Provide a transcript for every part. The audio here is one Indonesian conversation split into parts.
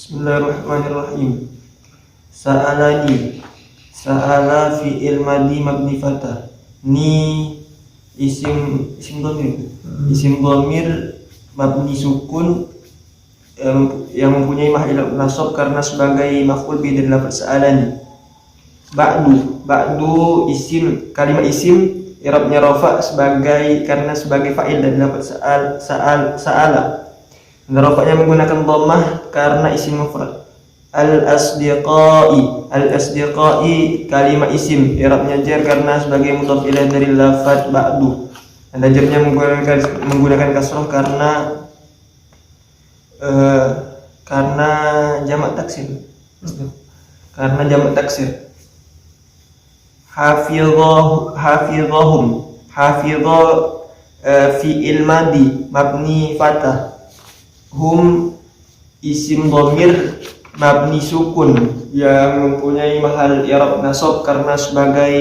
Bismillahirrahmanirrahim. Sa'alani. Sa'ala fi'il madi mabni fatah. Ni isim dhamir. Isim dhamir mabni sukun yang mempunyai mahal nasab karena sebagai maf'ul bi dari lafaz sa'alani. Ba'du isim, kalimat isim i'rabnya rafa karena sebagai fa'il dari lafaz sa'ala. Dan rafa'nya menggunakan dhammah karena isim mufrad. Al-asdiqai kalimat isim i'rabnya jar karena sebagai mudhaf ilaih dari lafaz ba'du. Dan jarnya menggunakan kasrah karena jamak taksir. Hafizahum fi'il madi mabni fatah. Hum isim dhamir mabni sukun yang mempunyai mahal i'rab nasab karena sebagai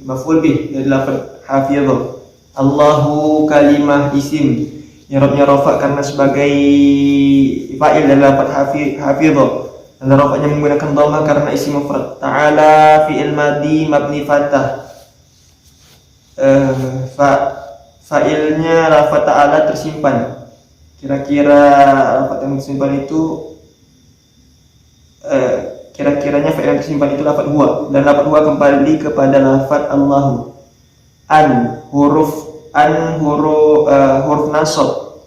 maf'ul bih dari lafaz hafizah. Allahu kalimah isim i'rabnya rafa karena sebagai fa'il dari lafaz hafizah. Dan rafa'nya menggunakan dhammah karena isim mufrad. Ta'ala fi'il madi mabni fatah. Fa'ilnya lafaz ta'ala tersimpan. Kira-kira lafaz yang tersimpan itu kira-kiranya fa'il yang tersimpan itu lafaz huwa, dan lafaz huwa kembali kepada lafaz Allahu. Huruf nasab,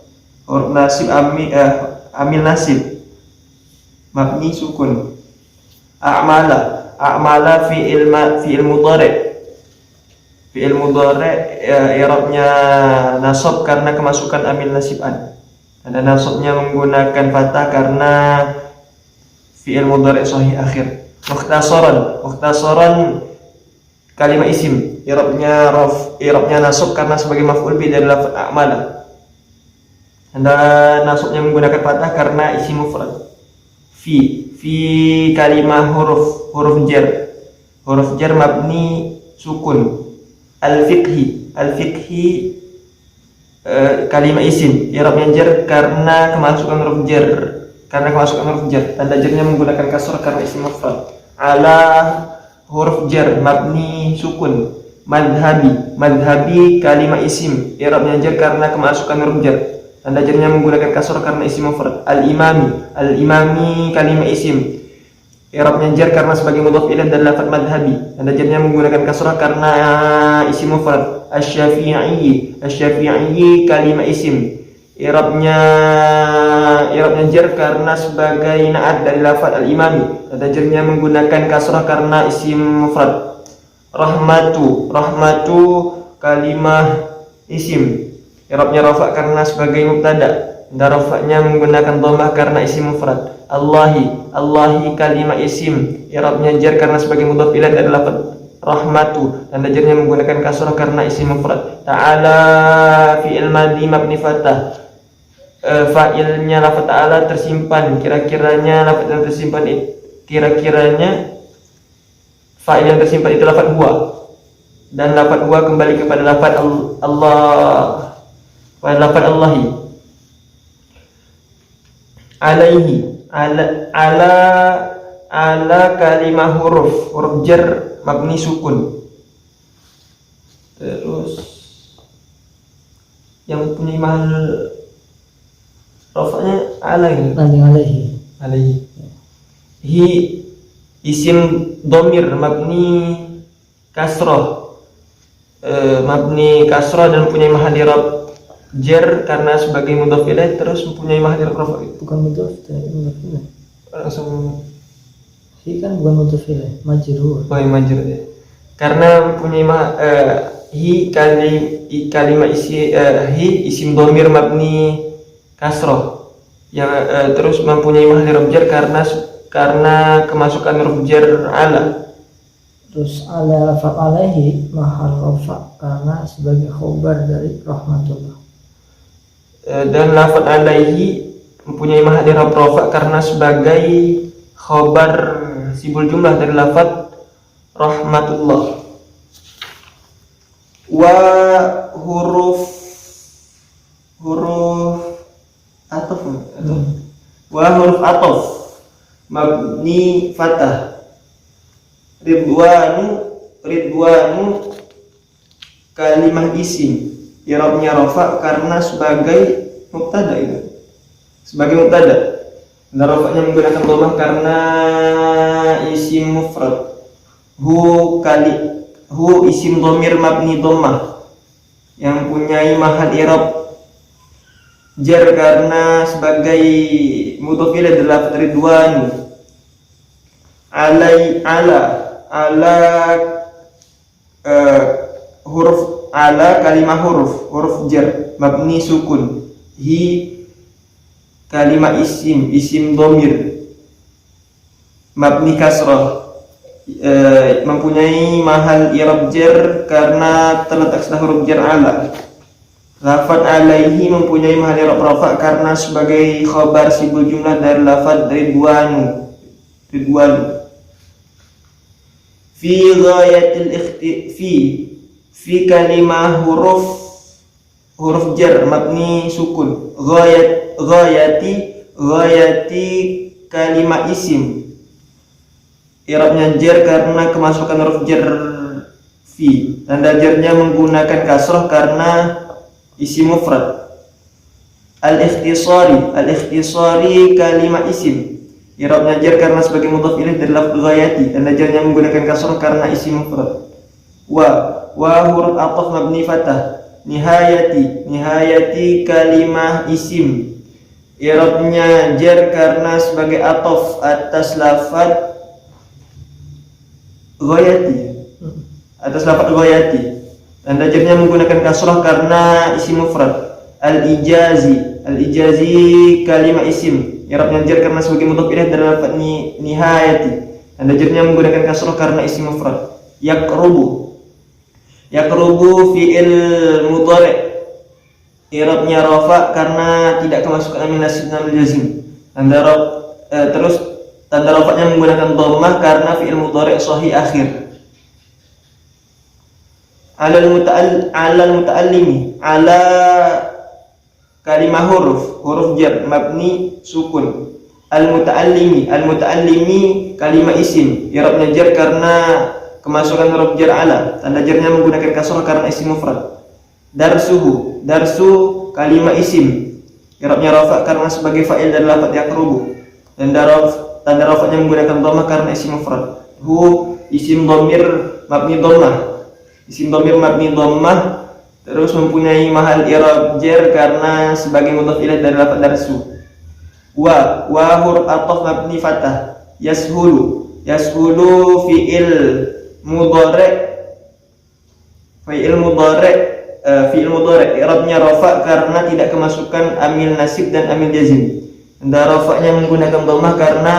huruf nasib amil nasib mabni sukun. A'mala fi'il mudhari. Fi'il mudhari i'rabnya nasab karena kemasukan amil nasib an. Dan nasabnya menggunakan fathah karena fi'il mudhari sahih akhir. Mukhtasaran kalimat isim i'rabnya nasab karena sebagai maf'ul bi dari lafaz a'mala. Dan nasabnya menggunakan fathah karena isim mufrad. Fi kalimah huruf jar mabni sukun. Al-fiqhi kalimat isim i'rabnya jar karena kemasukan huruf jar. Tanda jarnya menggunakan kasrah karena isim mufrad. Ala huruf jar mabni sukun. Madhabi kalimat isim i'rabnya jar karena kemasukan huruf jar. Tanda jarnya menggunakan kasrah karena isim mufrad. Al-imami kalimat isim i'rabnya jar karena sebagai mudhaf ilaih dan lafaz madhabi. Tanda jarnya menggunakan kasrah karena isim mufrad. Asy-syafi'i kalimat isim i'rabnya jar karena sebagai na'at dari lafaz al-imami. Tanda jarnya menggunakan kasrah karena isim mufrad. Rahmatu kalimah isim i'rabnya rafa karena sebagai mubtada. Dan rafa'nya menggunakan dhammah karena isim mufrad. Allahi kalimat isim i'rabnya jar karena sebagai mudhaf ilaih dari lafaz rahmatu. Dan jarnya menggunakan kasrah karena isim mufrad. Ta'ala fi'il madi mabni fatah. Fa'ilnya lafaz ta'ala tersimpan. Kira-kiranya fa'il yang tersimpan itu lafaz huwa. Dan lafaz huwa kembali kepada lafaz Allah. Lafaz Allahi. Alaihi ala kalimah huruf jar mabni sukun. Terus yang punya mahal rafa'nya alaihi. Hi isim dhamir mabni kasrah dan punya mahal i'rab jar karena sebagai mudhaf ilaih, terus mempunyai mahal i'rab rafa. Bukan mudhaf ilaih. Langsung Hi kan bukan mudhaf ilaih, majrur. Majrur ya. Karena mempunyai kalimat isim dhamir mabni kasrah yang terus mempunyai mahal i'rab jar karena kemasukan huruf jar ala. Terus ala lafaz alaihi mahal rafa karena sebagai khobar dari rahmatullah. Dan lafaz alaihi mempunyai mahal i'rab rafa karena sebagai khobar sibul jumlah dari lafaz rahmatullah. Wa huruf ataf. Wa huruf ataf mabni fathah. Ridwanu kalimah isim, i'rabnya rafa karena sebagai mubtada itu. Sebagai mubtada. Dan rafa'nya menggunakan dhammah karena isim mufrad. Hu isim dhamir mabni dhammah yang punyai mahal i'rab jar karena sebagai mudhof ilaih adalah ridwan. Huruf ala kalimah huruf jar mabni sukun. Hi kalimah isim dhamir mabni kasrah mempunyai mahal i'rab jar karena terletak setelah huruf jar ala. Lafaz alaihi mempunyai mahal i'rab rafa karena sebagai khabar sibul jumlah dari lafaz ridwanu. Fi ghayatil fi kalimah huruf jar mabni sukun. Ghayati kalimah isim, i'rabnya jar karena kemasukan huruf jar fi. Tanda jarnya menggunakan kasrah karena isim mufrad. Al-ikhtisari kalimah isim, i'rabnya jar karena sebagai mudhof ilaih dari lafz ghayati. Tanda jarnya menggunakan kasrah karena isim mufrad. Wa huruf athaf mabni fathah. Nihayati kalimah isim, i'rabnya jar karena sebagai athaf atas lafaz ghayati. Tanda jarnya menggunakan kasrah karena isim mufrad. Al-ijazi kalimah isim, i'rabnya jar karena sebagai mudhof ilaih dari lafaz nihayati. Tanda jarnya menggunakan kasrah karena isim mufrad. Yaqrubu fi'il mudhari', i'rabnya rafa karena tidak kemasukan amin nasib dan jazim. Terus tanda rafa'nya menggunakan dhammah karena fi'il mudhari' sahih akhir. Alal muta'allimi, ala kalimah huruf jar mabni sukun. Al muta'allimi kalimah isim, i'rabnya jar karena kemasukan huruf jar ala. Tanda jarnya menggunakan kasrah karena isim mufrad. Darsu kalimah isim, i'rabnya rafa karena sebagai fa'il dari lafaz yaqrubu. Dan tanda rafa'nya menggunakan dhammah karena isim mufrad. Hu isim dhamir mabni dhammah terus mempunyai mahal i'rab jar karena sebagai mudhof ilaih dari lafaz darsu. Wa huruf athaf mabni fathah. Yashulu fi'il mudhari' i'rabnya rafa karena tidak kemasukan amil nasib dan amil jazim. Tanda rafa'nya menggunakan dhammah karena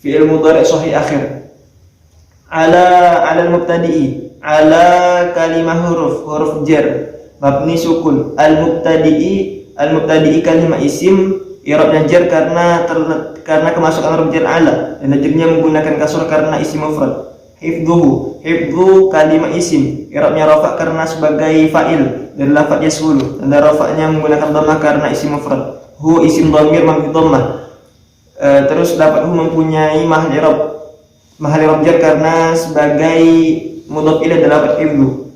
fi'il mudhari' sahih akhir. Ala mubtadi'i, ala kalimah huruf jar mabni sukun. Al mubtadi'i kalimah isim, i'rabnya jar karena kemasukan huruf jar ala. Dan jarnya menggunakan kasrah karena isim mufrad. Hifdhu kalimah isim, i'rabnya rafa karena sebagai fa'il dari lafaz yashulu. Tanda rafa'nya menggunakan dhammah karena isim mufrad. Hu isim dhamir mabni dhammah. Terus lafaz hu mempunyai mahal i'rab jar karena sebagai mudhof ilaih dari lafaz hifdhu.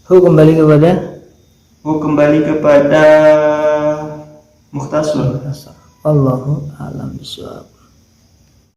Hu kembali kepada mukhtasar. Allahu a'lam bishawab.